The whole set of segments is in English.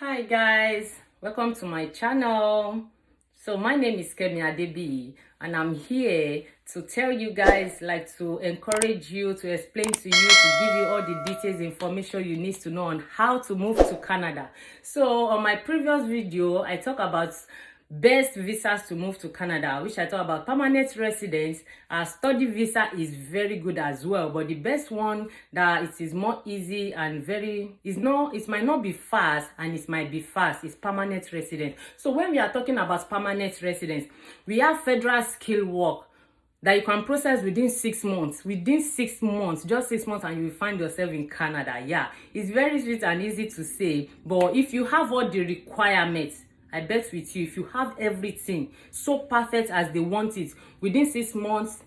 Hi guys, welcome to my channel. So my name is Kemi Adebi and I'm here to tell you guys, to encourage you, to explain to you, to give you all the details, information you need to know on how to move to Canada. So on my previous video, I talk about best visas to move to Canada, which I talk about permanent residence. Study visa is very good as well, but the best one that it is more easy and it might not be fast and it might be fast is permanent residence. So when we are talking about permanent residence, we have federal skill work that you can process within 6 months. Within 6 months, just 6 months, and you will find yourself in Canada. Yeah, it's very sweet and easy to say, but if you have all the requirements, I bet with you, if you have everything so perfect as they want it, within 6 months,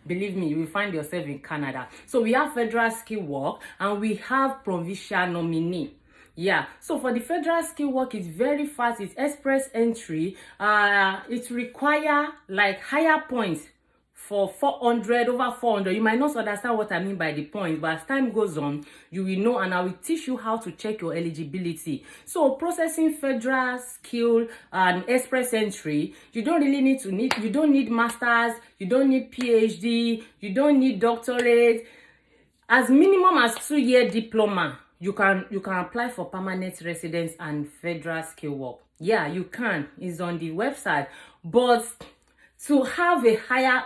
believe me, you will find yourself in Canada. So we have federal skill work and we have provisional nominee. Yeah, so for the federal skill work, it's very fast. It's express entry. It require higher points for 400, over 400. You might not understand what I mean by the points, but as time goes on, you will know, and I will teach you how to check your eligibility. So processing federal skill and express entry, you don't need masters, you don't need PhD, you don't need doctorate. As minimum as 2-year diploma, you can apply for permanent residence and federal skill work. Yeah, you can. It's on the website. But to have a higher,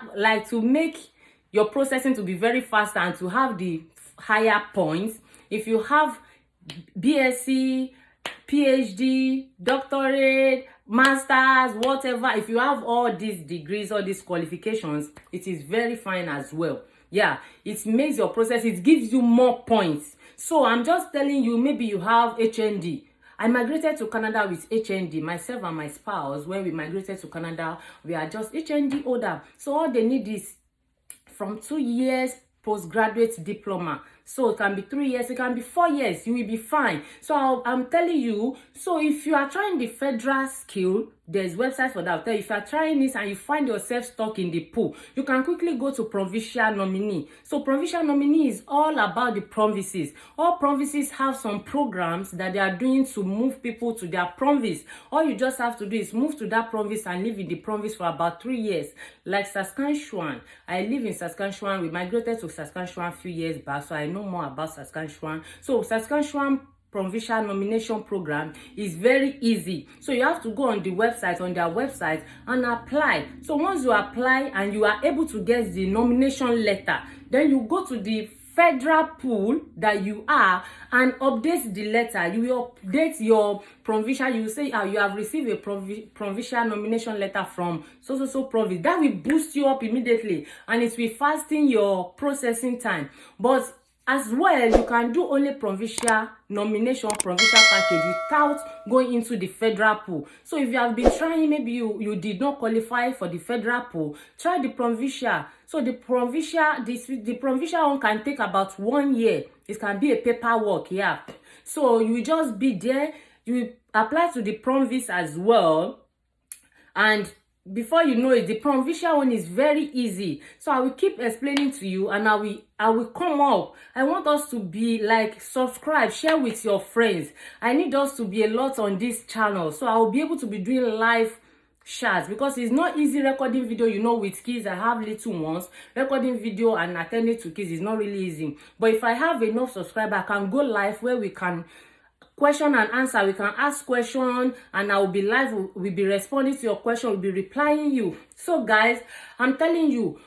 to make your processing to be very fast and to have the higher points, if you have BSc, PhD, doctorate, masters, whatever, if you have all these degrees, all these qualifications, it is very fine as well. Yeah, it makes your process, it gives you more points. So I'm just telling you, maybe you have HND. I migrated to Canada with HND, myself and my spouse. When we migrated to Canada, we are just HND holder. So all they need is from 2 years postgraduate diploma. So it can be 3 years, it can be 4 years, you will be fine. So I'm telling you, so if you are trying the federal skill, there's websites for that. If you are trying this and you find yourself stuck in the pool, you can quickly go to provisional nominee. So provisional nominee is all about the provinces. All provinces have some programs that they are doing to move people to their province. All you just have to do is move to that province and live in the province for about 3 years. Like Saskatchewan, I live in Saskatchewan. We migrated to Saskatchewan a few years back, so I know more about Saskatchewan. So Saskatchewan provincial nomination program is very easy. So you have to go on their website and apply. So once you apply and you are able to get the nomination letter, then you go to the federal pool that you are and update the letter. You will update your provincial. You say you have received a provincial nomination letter from so province. That will boost you up immediately and it will fasten your processing time. But as well, you can do only provincial nomination, provincial package without going into the federal pool. So if you have been trying, maybe you did not qualify for the federal pool, try the provincial. So the provincial one can take about 1 year. It can be a paperwork, yeah. So you will just be there, you will apply to the province as well, and before you know it, the provincial one is very easy. So I will keep explaining to you and I will come up. I want us to be subscribe, share with your friends. I need us to be a lot on this channel. So I will be able to be doing live chats because it's not easy recording video, with kids. I have little ones. Recording video and attending to kids is not really easy. But if I have enough subscribers, I can go live where we can question and answer. We can ask question and I will be live. We'll be responding to your question. We'll be replying you. So guys, I'm telling you,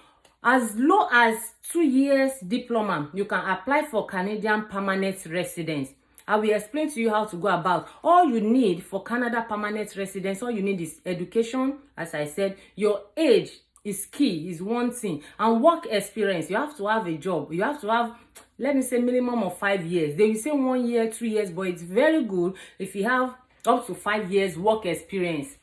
as low as 2 years diploma, you can apply for Canadian permanent residence. I will explain to you how to go about. All you need for Canada permanent residence, all you need is education. As I said, your age is key, is one thing, and work experience. You have to have a job. You have to have, let me say, minimum of 5 years. They will say 1 year, 2 years, but it's very good if you have up to 5 years work experience.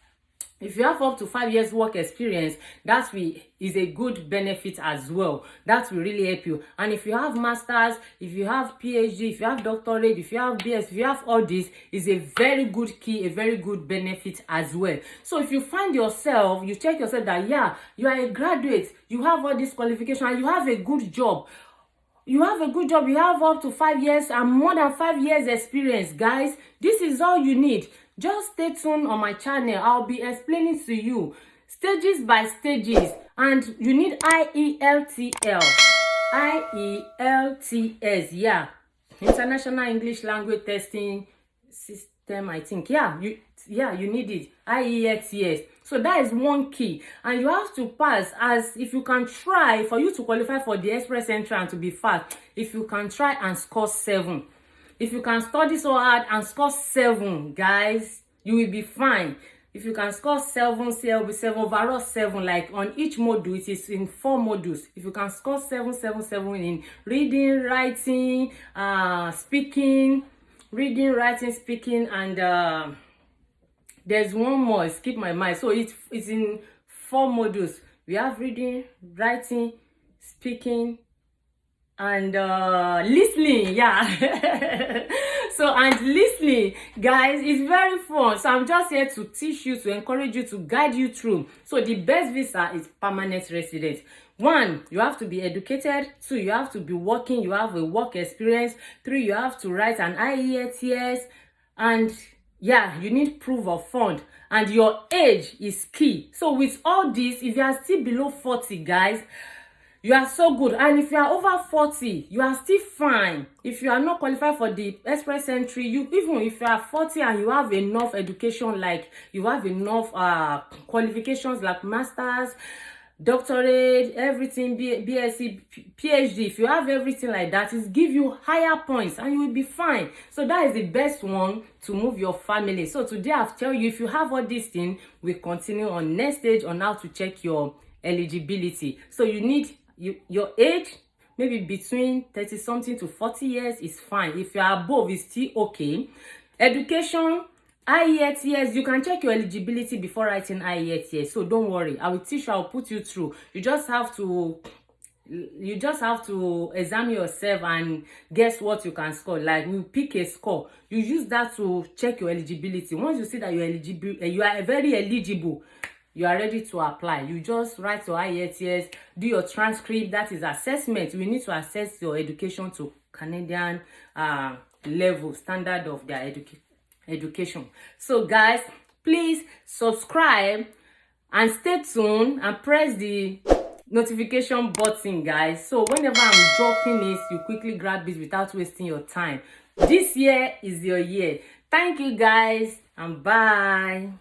If you have up to 5 years work experience, that is a good benefit as well. That will really help you. And if you have masters, if you have PhD, if you have doctorate, if you have BS, if you have all this, is a very good key, a very good benefit as well. So if you find yourself, you check yourself that, yeah, you are a graduate, you have all this qualification, and you have a good job, you have a good job, you have up to 5 years and more than 5 years experience, guys. This is all you need. Just stay tuned on my channel. I'll be explaining to you stages by stages. And you need IELTS, yeah, International English Language Testing System, I think. Yeah, you need it, IELTS. So that is one key, and you have to pass. As if you can try, for you to qualify for the express entry and to be fast, if you can try and score 7, if you can study so hard and score 7, guys, you will be fine. If you can score 7, say 7 overall 7, like on each module, it is in 4 modules. If you can score 7 in reading, writing, speaking, and there's one more, skip my mind. So it's in 4 modules. We have reading, writing, speaking, and listening. Yeah. So, and listening, guys, is very fun. So I'm just here to teach you, to encourage you, to guide you through. So the best visa is permanent resident. 1, you have to be educated. 2, you have to be working, you have a work experience. 3, you have to write an IELTS. And yeah, you need proof of fund, and your age is key. So with all this, if you are still below 40, guys, you are so good. And if you are over 40, you are still fine. If you are not qualified for the express entry, even if you are 40 and you have enough education, like you have enough qualifications like masters, doctorate, everything, BSc, PhD, if you have everything like that, it give you higher points and you will be fine. So that is the best one to move your family. So today I've tell you, if you have all these things, we continue on next stage on how to check your eligibility. So you need your age, maybe between 30 something to 40 years is fine. If you are above, it's still okay. Education, IELTS, you can check your eligibility before writing IELTS. So don't worry, I will teach you, I'll put you through. You just have to examine yourself and guess what you can score. Like, we pick a score, you use that to check your eligibility. Once you see that you're eligible, you are very eligible, you are ready to apply. You just write your IELTS, do your transcript, that is assessment. We need to assess your education to Canadian level, standard of their education. So guys, please subscribe and stay tuned and press the notification button, guys. So whenever I'm dropping it, you quickly grab it without wasting your time. This year is your year. Thank you, guys, and bye.